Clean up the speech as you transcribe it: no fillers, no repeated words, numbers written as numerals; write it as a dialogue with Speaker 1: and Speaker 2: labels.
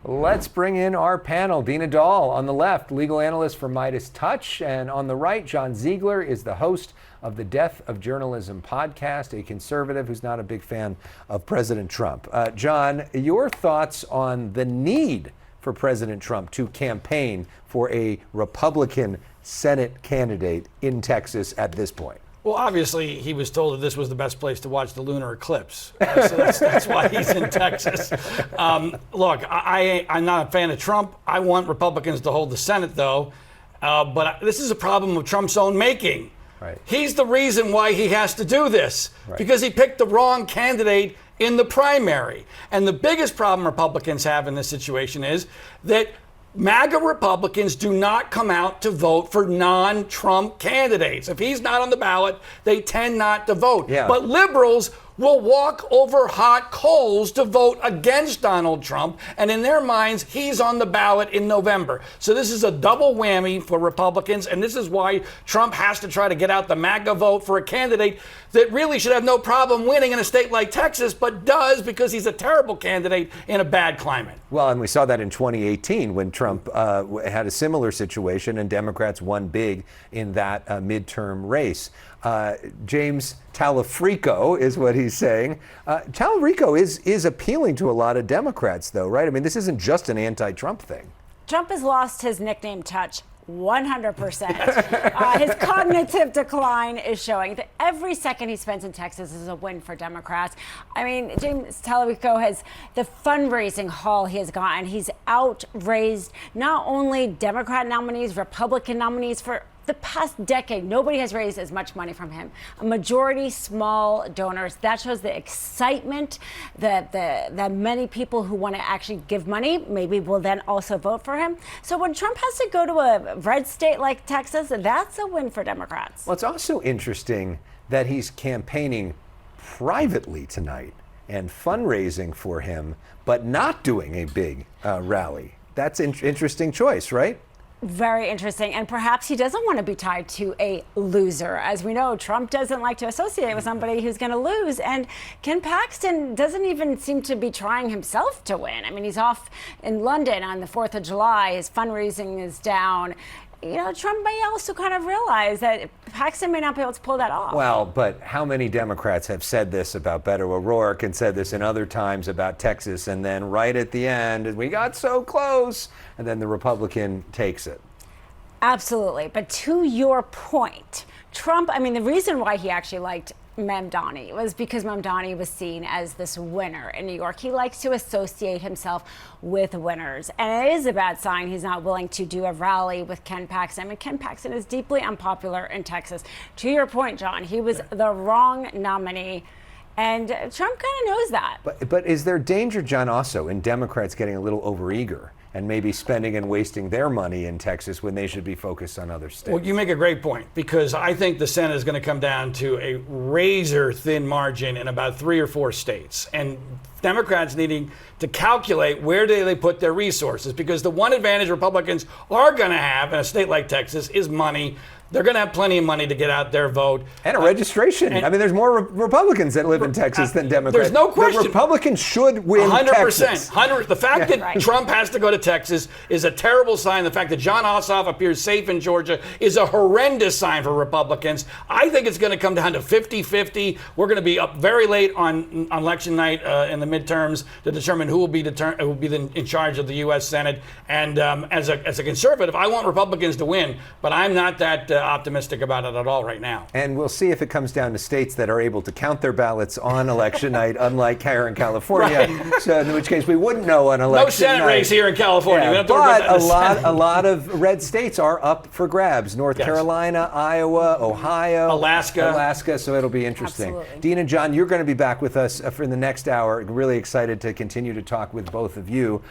Speaker 1: Let's bring in our panel. Dina Dahl on the left, legal analyst for Midas Touch, and on the right, John Ziegler is the host of the Death of Journalism podcast, a conservative who's not a big fan of President Trump. John, your thoughts on the need for President Trump to campaign for a Republican Senate candidate in Texas at this point?
Speaker 2: Well, obviously, he was told that this was the best place to watch the lunar eclipse. So that's why he's in Texas. Look, I'm not a fan of Trump. I want Republicans to hold the Senate, though. But this is a problem of Trump's own making.
Speaker 1: Right.
Speaker 2: He's the reason why he has to do this, because he picked the wrong candidate in the primary. And the biggest problem Republicans have in this situation is that MAGA Republicans do not come out to vote for non-Trump candidates. If he's not on the ballot, they tend not to vote.
Speaker 1: Yeah.
Speaker 2: But liberals will walk over hot coals to vote against Donald Trump, and in their minds, he's on the ballot in November. So this is a double whammy for Republicans, and this is why Trump has to try to get out the MAGA vote for a candidate that really should have no problem winning in a state like Texas, but does because he's a terrible candidate in a bad climate.
Speaker 1: Well, and we saw that in 2018 when Trump had a similar situation and Democrats won big in that midterm race. James Talerico is what he's saying. Talerico is appealing to a lot of Democrats, though, right? I mean, this isn't just an anti-Trump thing.
Speaker 3: Trump has lost his nickname touch 100%. His cognitive decline is showing that every second he spends in Texas is a win for Democrats. I mean, James Talerico has the fundraising haul he has gotten. He's outraised not only Democrat nominees, Republican nominees for the past decade. Nobody has raised as much money from him. A majority small donors. That shows the excitement that many people who want to actually give money maybe will then also vote for him. So when Trump has to go to a red state like Texas, that's a win for Democrats.
Speaker 1: Well, it's also interesting that he's campaigning privately tonight and fundraising for him, but not doing a big rally. That's an interesting choice, right?
Speaker 3: Very interesting. And perhaps he doesn't want to be tied to a loser. As we know, Trump doesn't like to associate with somebody who's going to lose. And Ken Paxton doesn't even seem to be trying himself to win. I mean, he's off in London on the 4th of July. His fundraising is down. You know, Trump may also kind of realize that Paxton may not be able to pull that off.
Speaker 1: Well, but how many Democrats have said this about Beto O'Rourke and said this in other times about Texas, and then right at the end, we got so close, and then the Republican takes it?
Speaker 3: Absolutely. But to your point, Trump, I mean, the reason why he actually liked Mamdani was because Mamdani was seen as this winner in New York. He likes to associate himself with winners. And it is a bad sign he's not willing to do a rally with Ken Paxton. I mean, Ken Paxton is deeply unpopular in Texas. To your point, John, he was the wrong nominee. And Trump kind of knows that.
Speaker 1: But is there danger, John, also in Democrats getting a little overeager and maybe spending and wasting their money in Texas when they should be focused on other states?
Speaker 2: Well, you make a great point, because I think the Senate is going to come down to a razor-thin margin in about 3 or 4 states. And Democrats needing to calculate where do they put their resources, because the one advantage Republicans are going to have in a state like Texas is money. They're going to have plenty of money to get out their vote.
Speaker 1: And a registration. I mean, there's more Republicans that live in Texas than Democrats.
Speaker 2: There's no question.
Speaker 1: The Republicans should win 100%. Texas.
Speaker 2: 100%. The fact that Trump has to go to Texas is a terrible sign. The fact that John Ossoff appears safe in Georgia is a horrendous sign for Republicans. I think it's going to come down to 50-50. We're going to be up very late on election night in the midterms to determine who will be in charge of the U.S. Senate. And as a conservative, I want Republicans to win, but I'm not that optimistic about it at all right now.
Speaker 1: And we'll see if it comes down to states that are able to count their ballots on election night, unlike here in California. Right. So in which case we wouldn't know on election night.
Speaker 2: No Senate race here in California.
Speaker 1: Yeah, but a lot of red states are up for grabs. North Carolina, Iowa, Ohio, Alaska. So it'll be interesting.
Speaker 3: Absolutely.
Speaker 1: Dean and John, you're going to be back with us for the next hour. Really excited to continue to talk with both of you.